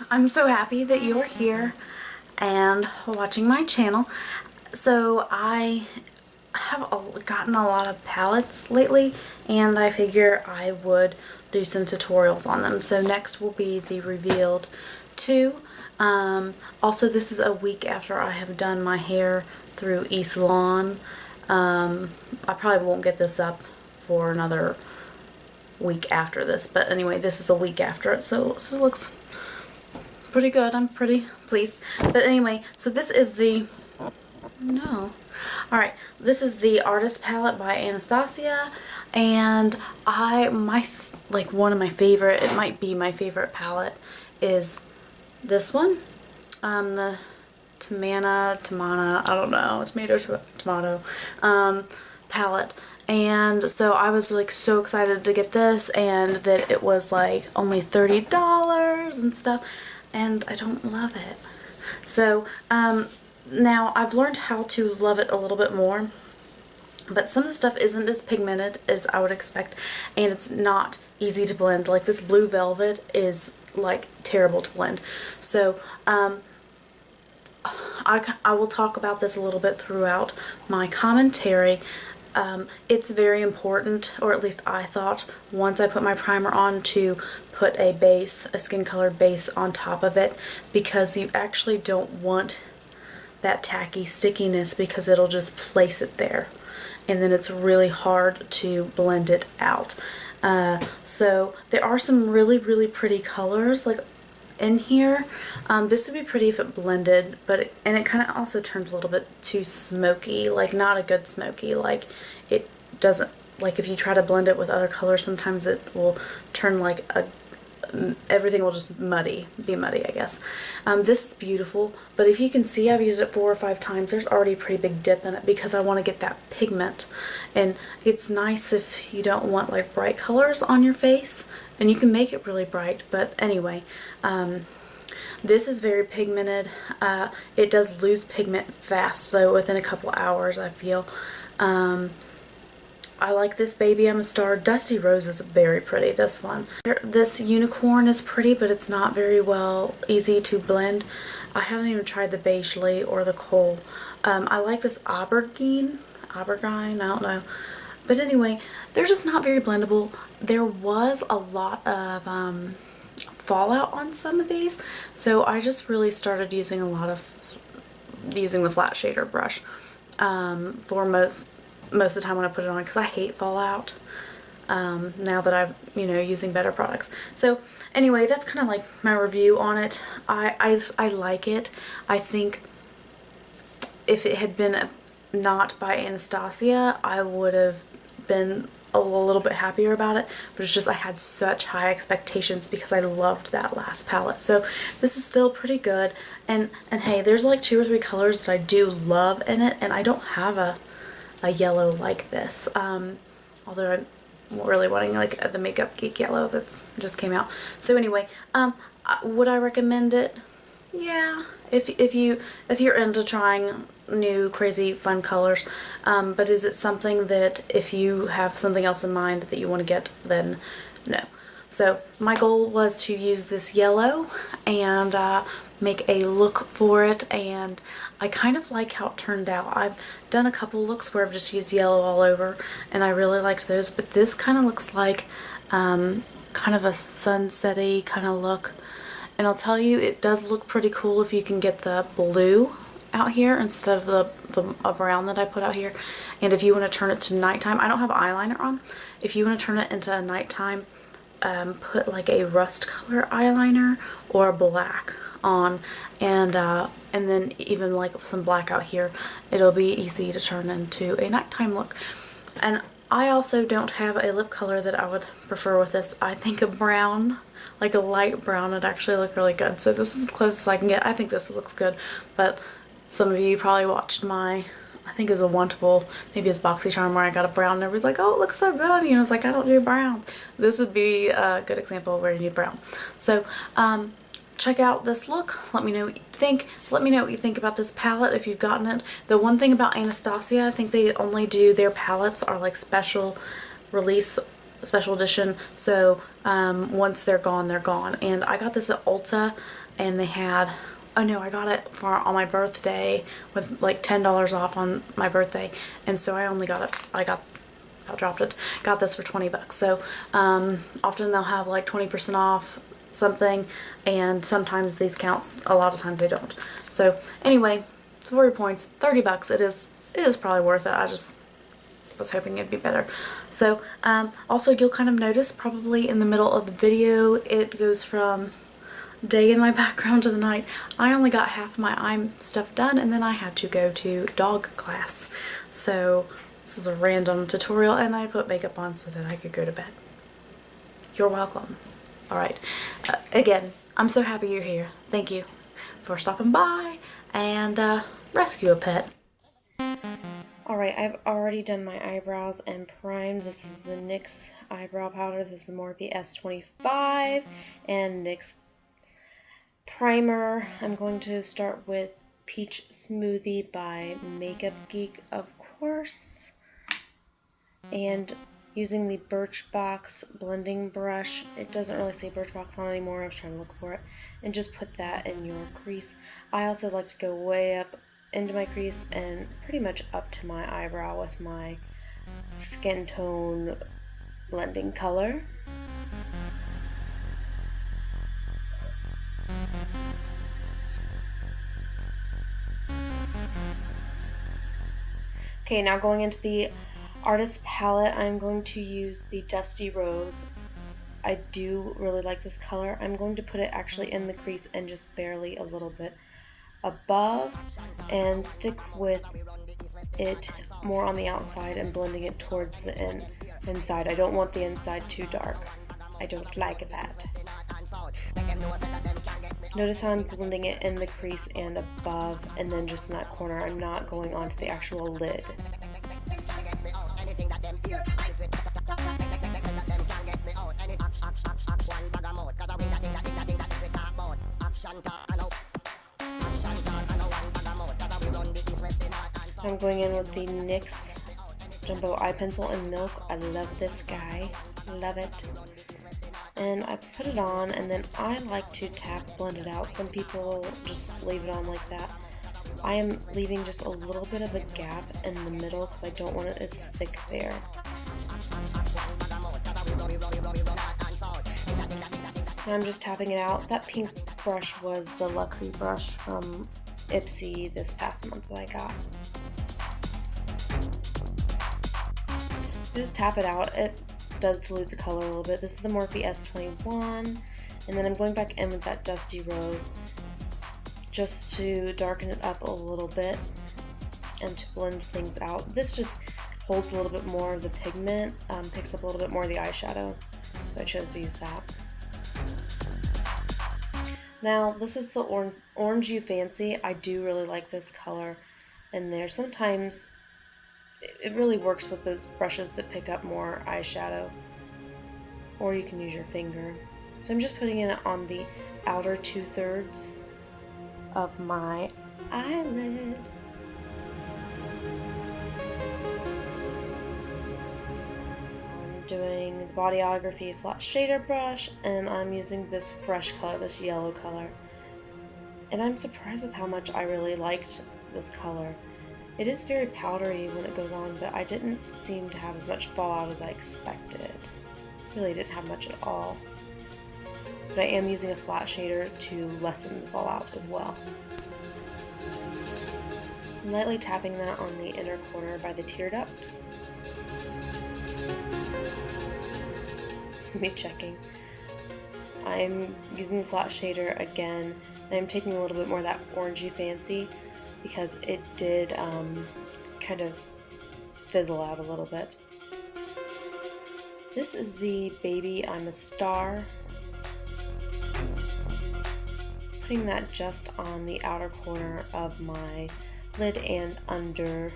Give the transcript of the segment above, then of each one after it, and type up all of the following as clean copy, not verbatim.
I'm so happy that you are here and watching my channel. So I have gotten a lot of palettes lately, and I figure I would do some tutorials on them. So next will be the Revealed 2. Also, this is a week after I have done my hair through Salon. I probably won't get this up for another week after this, but anyway, this is a week after it, so it looks pretty good. I'm pretty pleased. But anyway, so this is the this is the Artist Palette by Anastasia, and one of my favorite, it might be my favorite palette, is this one, the Tamana, I don't know, tomato palette. And so I was like so excited to get this, and that it was like only $30 and stuff, and I don't love it. So now I've learned how to love it a little bit more, but some of the stuff isn't as pigmented as I would expect, and it's not easy to blend. Like this Blue Velvet is like terrible to blend. So I will talk about this a little bit throughout my commentary. It's very important, or at least I thought, once I put my primer on, to put a base, a skin colored base on top of it, because you actually don't want that tacky stickiness, because it'll just place it there, and then it's really hard to blend it out. So there are some really pretty colors like in here. This would be pretty if it blended, but it kind of also turns a little bit too smoky, like not a good smoky. Like it doesn't, like if you try to blend it with other colors, sometimes it will turn like everything will just be muddy, I guess. This is beautiful, but if you can see, I've used it 4 or 5 times. There's already a pretty big dip in it because I want to get that pigment, and it's nice if you don't want like bright colors on your face, and you can make it really bright. But anyway, this is very pigmented. It does lose pigment fast though, within a couple hours, I feel. I like this Baby I'm a Star. Dusty Rose is very pretty, this one. This Unicorn is pretty, but it's not very easy to blend. I haven't even tried the Beige or the Coal. I like this Auburn, I don't know. But anyway, they're just not very blendable. There was a lot of fallout on some of these, so I just really started using the flat shader brush for most of the time when I put it on, because I hate fallout now that I'm using better products. So anyway, that's kind of like my review on it. I like it. I think if it had been not by Anastasia, I would have been a little bit happier about it, but it's just I had such high expectations because I loved that last palette. So this is still pretty good, and hey, there's like 2 or 3 colors that I do love in it, and I don't have a yellow like this, although I'm really wanting like the Makeup Geek yellow that just came out. So anyway, would I recommend it? Yeah, if you're into trying new crazy fun colors, but is it something that if you have something else in mind that you want to get, then no. So my goal was to use this yellow and make a look for it, and I kind of like how it turned out. I've done a couple looks where I've just used yellow all over, and I really liked those, but this kind of looks like kind of a sunset-y kind of look. And I'll tell you, it does look pretty cool if you can get the blue out here instead of the brown that I put out here. And if you want to turn it to nighttime, I don't have eyeliner on. If you want to turn it into a nighttime, put like a rust color eyeliner or black on, and then even like some black out here, it'll be easy to turn into a nighttime look. And I also don't have a lip color that I would prefer with this. I think a brown, like a light brown, would actually look really good. So this is as close as I can get. I think this looks good, but some of you probably watched my, I think it was a Wantable, maybe it's Boxy Charm, where I got a brown and everybody's like, oh, it looks so good on you. And I was like, I don't do brown. This would be a good example of where you need brown. So check out this look. Let me know what you think. Let me know what you think about this palette if you've gotten it. The one thing about Anastasia, I think they only do their palettes are like special release, special edition. So once they're gone, they're gone. And I got this at Ulta, and they had, oh no, I got it on my birthday with like $10 off on my birthday, and so I only got it, got this for 20 bucks. So often they'll have like 20% off something, and sometimes these counts, a lot of times they don't. So anyway, 40 points, 30 bucks. It is probably worth it. I just was hoping it'd be better. So also you'll kind of notice probably in the middle of the video it goes from day in my background to the night. I only got half my eye stuff done, and then I had to go to dog class. So this is a random tutorial, and I put makeup on so that I could go to bed. You're welcome. Alright, again, I'm so happy you're here. Thank you for stopping by and rescue a pet. Alright, I've already done my eyebrows and primed. This is the NYX eyebrow powder. This is the Morphe S25 and NYX primer. I'm going to start with Peach Smoothie by Geek, of course. And using the Birchbox blending brush. It doesn't really say Birchbox on anymore. I was trying to look for it. And just put that in your crease. I also like to go way up into my crease and pretty much up to my eyebrow with my skin tone blending color. Okay, now going into the artist palette, I'm going to use the Dusty Rose. I do really like this color. I'm going to put it actually in the crease and just barely a little bit above, and stick with it more on the outside and blending it towards the inside. I don't want the inside too dark. I don't like that. Notice how I'm blending it in the crease and above, and then just in that corner. I'm not going onto the actual lid. I'm going in with the NYX Jumbo Eye Pencil in Milk. I love this guy. Love it. And I put it on, and then I like to blend it out. Some people just leave it on like that. I am leaving just a little bit of a gap in the middle because I don't want it as thick there. And I'm just tapping it out. That pink brush was the Luxe brush from Ipsy this past month that I got. Just tap it out. It does dilute the color a little bit. This is the Morphe S21, and then I'm going back in with that Dusty Rose just to darken it up a little bit and to blend things out. This just holds a little bit more of the pigment, picks up a little bit more of the eyeshadow, so I chose to use that. Now this is the Orange You Fancy. I do really like this color in there. Sometimes it really works with those brushes that pick up more eyeshadow, or you can use your finger. So I'm just putting it on the outer 2/3 of my eyelid. I'm doing the Bodyography flat shader brush, and I'm using this fresh color, this yellow color. And I'm surprised with how much I really liked this color. It is very powdery when it goes on, but I didn't seem to have as much fallout as I expected. Really didn't have much at all. But I am using a flat shader to lessen the fallout as well. I'm lightly tapping that on the inner corner by the tear duct. This is me checking. I'm using the flat shader again, and I'm taking a little bit more of that Orangey Fancy, because it did kind of fizzle out a little bit. This is the Baby I'm a Star. Putting that just on the outer corner of my lid and under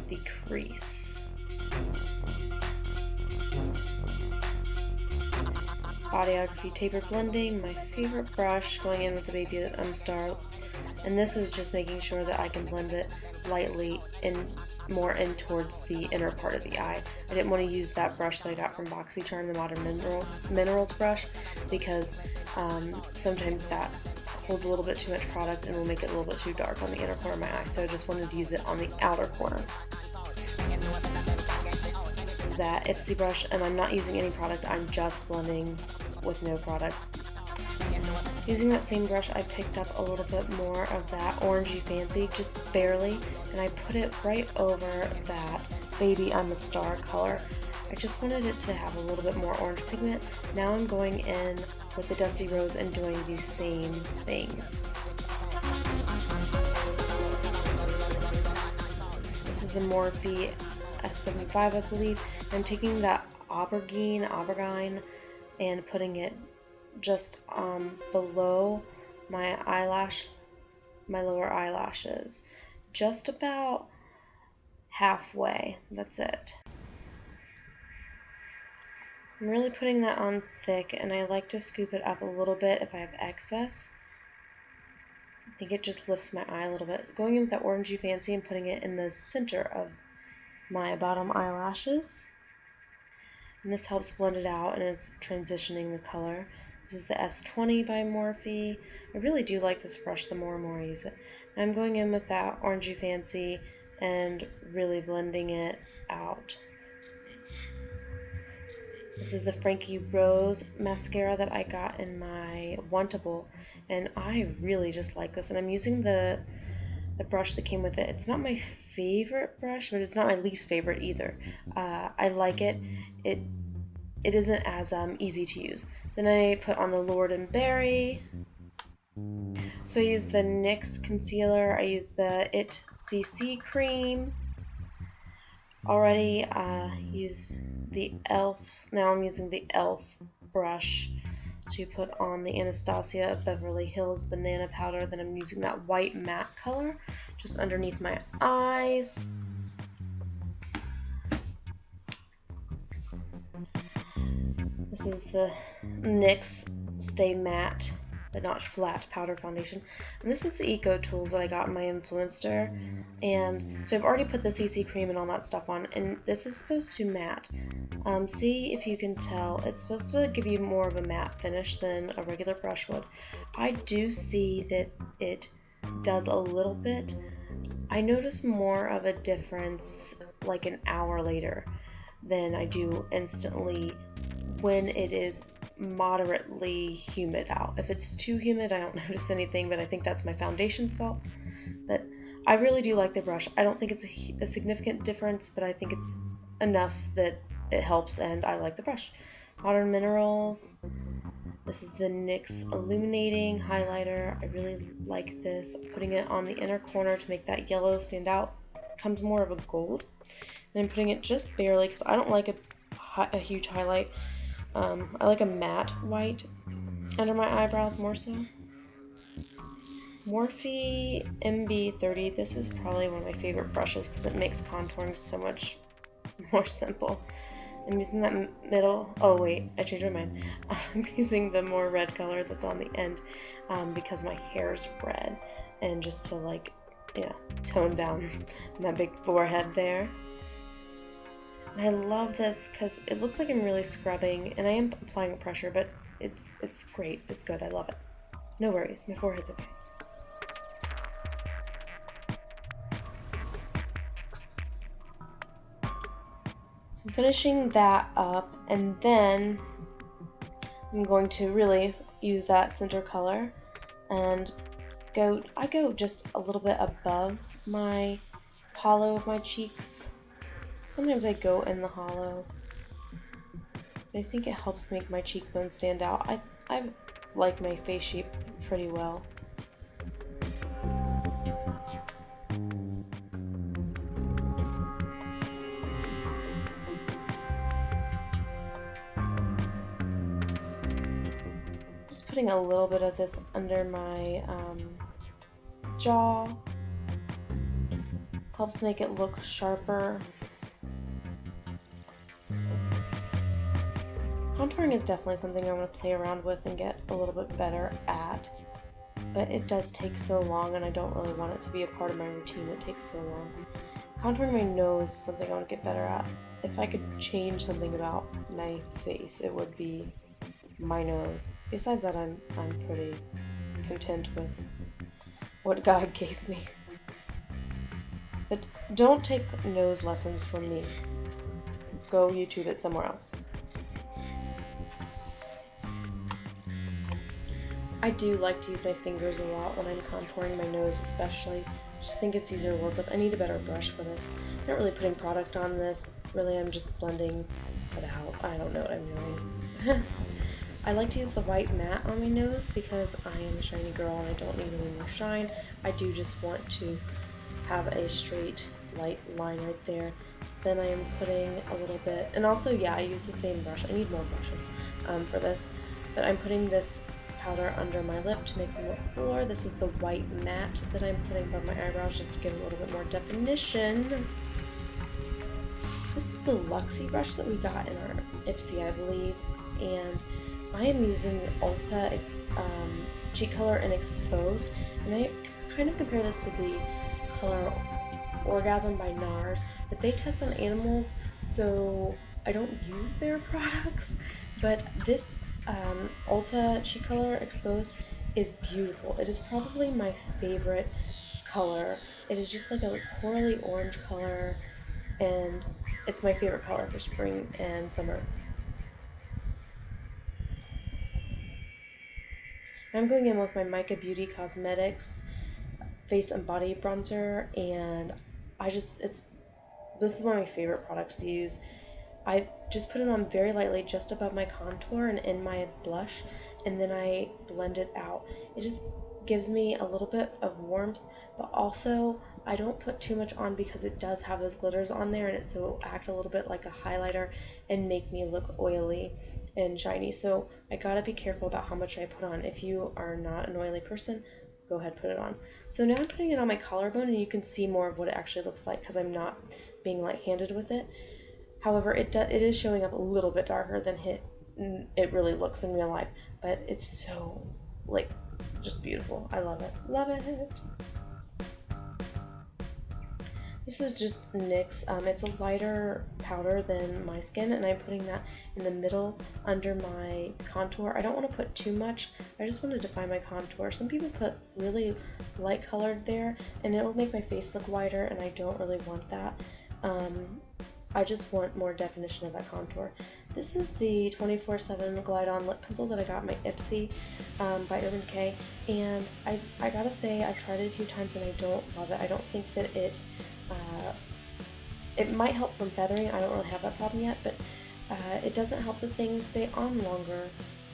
the crease. Bodyography Taper Blending, my favorite brush, going in with the Baby I'm a Star. And this is just making sure that I can blend it lightly more in towards the inner part of the eye. I didn't want to use that brush that I got from BoxyCharm, the Modern Minerals brush, because sometimes that holds a little bit too much product and will make it a little bit too dark on the inner corner of my eye, so I just wanted to use it on the outer corner. This is that Ipsy brush, and I'm not using any product, I'm just blending with no product. Using that same brush, I picked up a little bit more of that orangey fancy, just barely, and I put it right over that Baby I'm a Star color. I just wanted it to have a little bit more orange pigment. Now I'm going in with the Dusty Rose and doing the same thing. This is the Morphe S75, I believe. I'm taking that Aubergine, and putting it just below my lower eyelashes. Just about halfway, that's it. I'm really putting that on thick, and I like to scoop it up a little bit if I have excess. I think it just lifts my eye a little bit. Going in with that orangey fancy and putting it in the center of my bottom eyelashes. And this helps blend it out, and it's transitioning the color. This is the S20 by Morphe. I really do like this brush the more and more I use it. And I'm going in with that orangey fancy and really blending it out. This is the Frankie Rose mascara that I got in my Wantable, and I really just like this. And I'm using the brush that came with it. It's not my favorite brush, but it's not my least favorite either. I like it. It isn't as easy to use. Then I put on the Lord & Berry. So I used the NYX concealer. I used the IT CC cream. Already used the e.l.f. Now I'm using the e.l.f. brush to put on the Anastasia of Beverly Hills Banana Powder. Then I'm using that white matte color just underneath my eyes. This is the NYX Stay Matte but not flat powder foundation. And this is the Eco Tools that I got in my Influencer. And so I've already put the CC cream and all that stuff on, and this is supposed to matte. See if you can tell. It's supposed to give you more of a matte finish than a regular brush would. I do see that it does a little bit. I notice more of a difference like an hour later than I do instantly when it is moderately humid out. If it's too humid, I don't notice anything, but I think that's my foundation's fault. But I really do like the brush. I don't think it's a significant difference, but I think it's enough that it helps, and I like the brush. Modern Minerals. This is the NYX Illuminating Highlighter. I really like this. I'm putting it on the inner corner to make that yellow stand out. It becomes more of a gold. And I'm putting it just barely because I don't like a huge highlight. I like a matte white under my eyebrows more so. Morphe MB30. This is probably one of my favorite brushes because it makes contouring so much more simple. I'm using that middle. Oh wait, I changed my mind. I'm using the more red color that's on the end because my hair's red, and just to tone down my big forehead there. And I love this because it looks like I'm really scrubbing, and I am applying pressure, but it's great. It's good. I love it. No worries. My forehead's okay. So I'm finishing that up, and then I'm going to really use that center color and I go just a little bit above my hollow of my cheeks. Sometimes I go in the hollow. I think it helps make my cheekbones stand out. I like my face shape pretty well. Just putting a little bit of this under my jaw. Helps make it look sharper. Contouring is definitely something I want to play around with and get a little bit better at, but it does take so long, and I don't really want it to be a part of my routine. It takes so long. Contouring my nose is something I want to get better at. If I could change something about my face, it would be my nose. Besides that, I'm pretty content with what God gave me. But don't take nose lessons from me. Go YouTube it somewhere else. I do like to use my fingers a lot when I'm contouring my nose especially. I just think it's easier to work with. I need a better brush for this. I'm not really putting product on this. Really, I'm just blending it out. I don't know what I'm doing. I like to use the white matte on my nose because I am a shiny girl and I don't need any more shine. I do just want to have a straight light line right there. Then I am putting a little bit, and also, yeah, I use the same brush. I need more brushes for this, but I'm putting this powder under my lip to make them look fuller. This is the white matte that I'm putting above my eyebrows just to give a little bit more definition. This is the Luxe brush that we got in our Ipsy, I believe, and I am using Ulta Cheek Color and Exposed, and I kind of compare this to the color Orgasm by NARS, but they test on animals, so I don't use their products, but this Ulta Cheek Color Exposed is beautiful. It is probably my favorite color. It is just like a corally orange color, and it's my favorite color for spring and summer. I'm going in with my Mica Beauty Cosmetics face and body bronzer, and this is one of my favorite products to use. I just put it on very lightly just above my contour and in my blush, and then I blend it out. It just gives me a little bit of warmth, but also I don't put too much on because it does have those glitters on there, and so it will act a little bit like a highlighter and make me look oily and shiny. So I gotta be careful about how much I put on. If you are not an oily person, go ahead, put it on. So now I'm putting it on my collarbone, and you can see more of what it actually looks like because I'm not being light-handed with it. However, it is showing up a little bit darker than it really looks in real life, but it's so, like, just beautiful. I love it. Love it! This is just NYX. It's a lighter powder than my skin, and I'm putting that in the middle under my contour. I don't want to put too much. I just want to define my contour. Some people put really light colored there, and it will make my face look whiter, and I don't really want that. I just want more definition of that contour. This is the 24/7 Glide On Lip Pencil that I got in my Ipsy by Urban Decay, and I gotta say I've tried it a few times and I don't love it. I don't think that it might help from feathering. I don't really have that problem yet, but it doesn't help the things stay on longer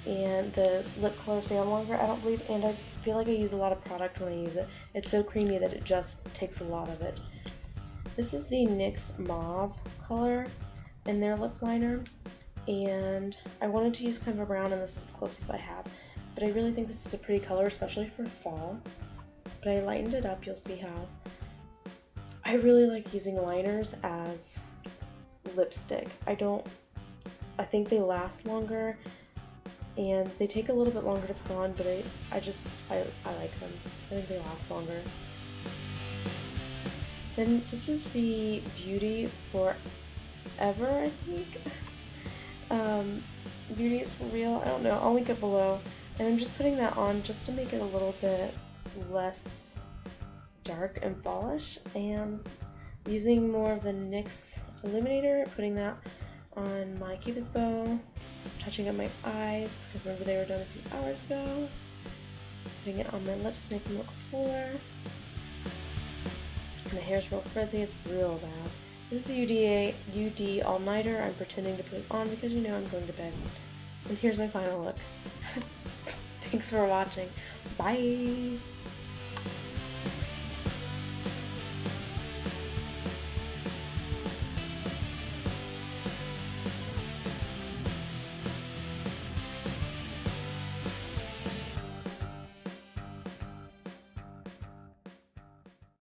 and the lip color stay on longer, I don't believe, and I feel like I use a lot of product when I use it. It's so creamy that it just takes a lot of it. This is the NYX Mauve color in their lip liner, and I wanted to use kind of a brown, and this is the closest I have, but I really think this is a pretty color, especially for fall. But I lightened it up, you'll see how. I really like using liners as lipstick. I think they last longer and they take a little bit longer to put on, but I like them. I think they last longer. Then this is the Beauty Forever, I think. Beauty is for real. I don't know. I'll link it below. And I'm just putting that on just to make it a little bit less dark and fallish. And using more of the NYX Illuminator, putting that on my Cupid's bow, touching up my eyes, because remember they were done a few hours ago. Putting it on my lips to make them look fuller. My hair's real frizzy, it's real bad. This is the UD All-Nighter. I'm pretending to put it on because you know I'm going to bed. And here's my final look. Thanks for watching. Bye!